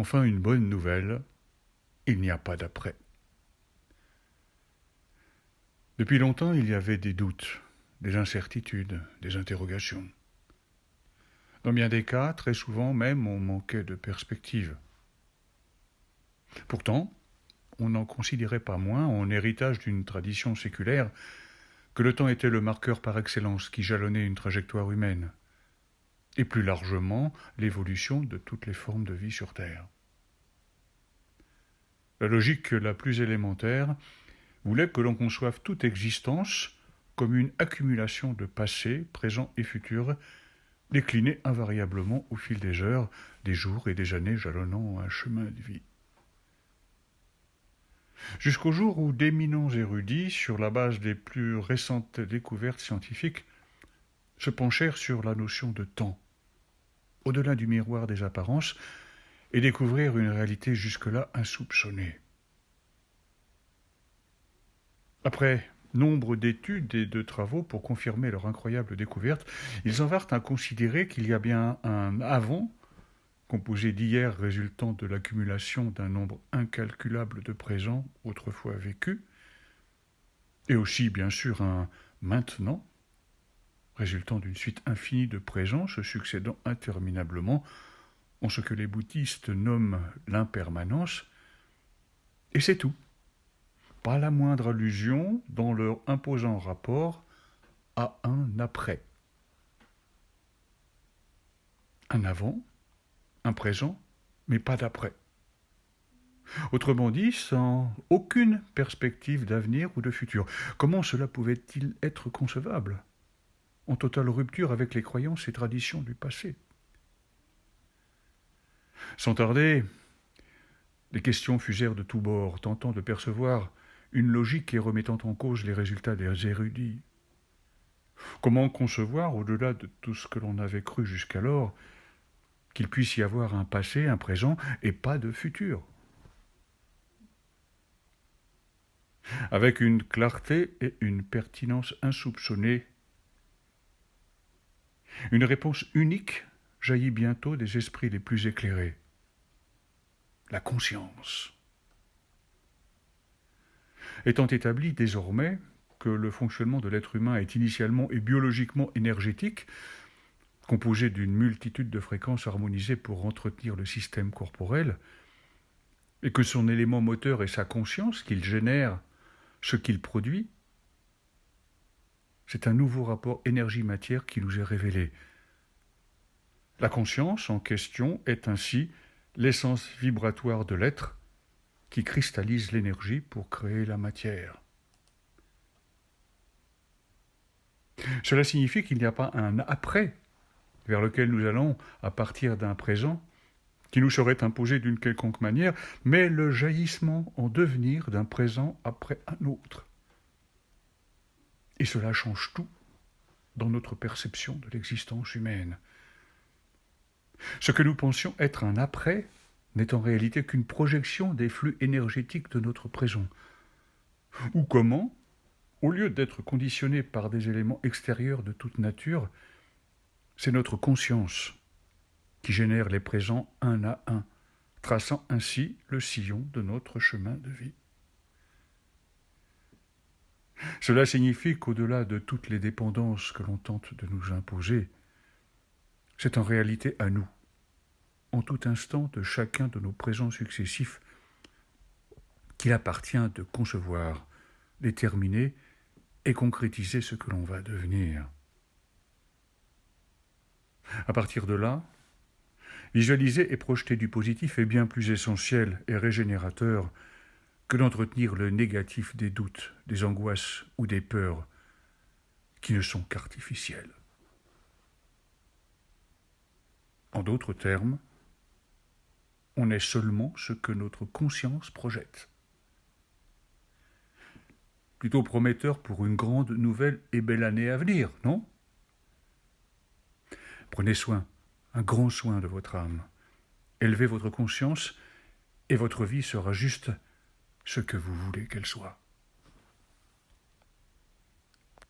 Enfin, une bonne nouvelle, il n'y a pas d'après. Depuis longtemps, il y avait des doutes, des incertitudes, des interrogations. Dans bien des cas, très souvent même, on manquait de perspective. Pourtant, on n'en considérait pas moins, en héritage d'une tradition séculaire, que le temps était le marqueur par excellence qui jalonnait une trajectoire humaine, et plus largement l'évolution de toutes les formes de vie sur Terre. La logique la plus élémentaire voulait que l'on conçoive toute existence comme une accumulation de passé, présent et futur, déclinée invariablement au fil des heures, des jours et des années jalonnant un chemin de vie. Jusqu'au jour où d'éminents érudits, sur la base des plus récentes découvertes scientifiques, se penchèrent sur la notion de temps, au-delà du miroir des apparences, et découvrirent une réalité jusque-là insoupçonnée. Après nombre d'études et de travaux pour confirmer leur incroyable découverte, ils en vinrent à considérer qu'il y a bien un avant, composé d'hier résultant de l'accumulation d'un nombre incalculable de présents autrefois vécus, et aussi bien sûr un maintenant, résultant d'une suite infinie de présents se succédant interminablement en ce que les bouddhistes nomment l'impermanence, et c'est tout. Pas la moindre allusion dans leur imposant rapport à un après. Un avant, un présent, mais pas d'après. Autrement dit, sans aucune perspective d'avenir ou de futur. Comment cela pouvait-il être concevable ? En totale rupture avec les croyances et traditions du passé. Sans tarder, des questions fusèrent de tous bords, tentant de percevoir une logique et remettant en cause les résultats des érudits. Comment concevoir, au-delà de tout ce que l'on avait cru jusqu'alors, qu'il puisse y avoir un passé, un présent, et pas de futur ? Avec une clarté et une pertinence insoupçonnées, une réponse unique jaillit bientôt des esprits les plus éclairés. La conscience. Étant établi désormais que le fonctionnement de l'être humain est initialement et biologiquement énergétique, composé d'une multitude de fréquences harmonisées pour entretenir le système corporel, et que son élément moteur est sa conscience, qu'il génère ce qu'il produit, c'est un nouveau rapport énergie-matière qui nous est révélé. La conscience en question est ainsi l'essence vibratoire de l'être qui cristallise l'énergie pour créer la matière. Cela signifie qu'il n'y a pas un après vers lequel nous allons à partir d'un présent qui nous serait imposé d'une quelconque manière, mais le jaillissement en devenir d'un présent après un autre. Et cela change tout dans notre perception de l'existence humaine. Ce que nous pensions être un après n'est en réalité qu'une projection des flux énergétiques de notre présent. Ou comment, au lieu d'être conditionné par des éléments extérieurs de toute nature, c'est notre conscience qui génère les présents un à un, traçant ainsi le sillon de notre chemin de vie. Cela signifie qu'au-delà de toutes les dépendances que l'on tente de nous imposer, c'est en réalité à nous, en tout instant de chacun de nos présents successifs, qu'il appartient de concevoir, déterminer et concrétiser ce que l'on va devenir. À partir de là, visualiser et projeter du positif est bien plus essentiel et régénérateur que d'entretenir le négatif des doutes, des angoisses ou des peurs qui ne sont qu'artificielles. En d'autres termes, on est seulement ce que notre conscience projette. Plutôt prometteur pour une grande nouvelle et belle année à venir, non ? Prenez soin, un grand soin de votre âme. Élevez votre conscience et votre vie sera juste ce que vous voulez qu'elle soit.